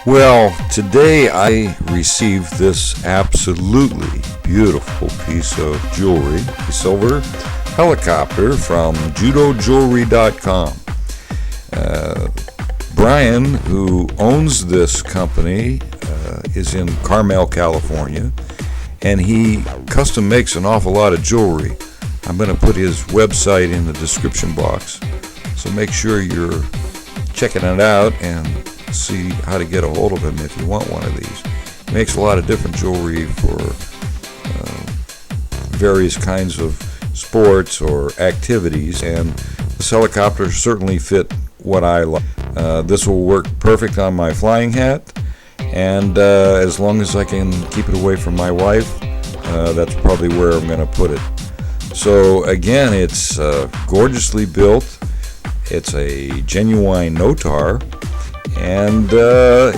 Well, today I received this absolutely beautiful piece of jewelry, a silver helicopter from judojewelry.com. Brian, who owns this company, is in Carmel, California, and he custom makes an awful lot of jewelry. I'm going to put his website in the description box, so make sure you're checking it out and see how to get a hold of him if you want one of these. He makes a lot of different jewelry for various kinds of sports or activities, and this helicopter certainly fit what I like. This will work perfect on my flying hat, and as long as I can keep it away from my wife, that's probably where I'm going to put it. So again, it's gorgeously built. It's a genuine Notar, and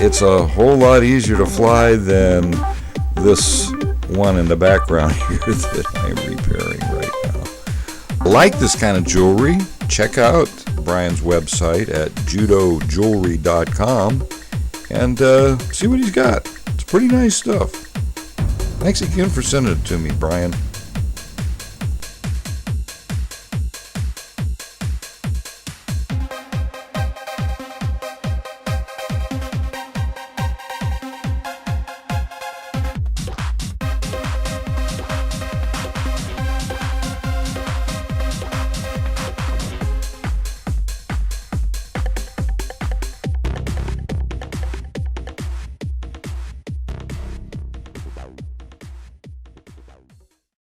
it's a whole lot easier to fly than this one in the background here that I'm repairing right now. Like this kind of jewelry, check out Brian's website at judojewelry.com and see what he's got. It's pretty nice stuff. Thanks again for sending it to me, Brian.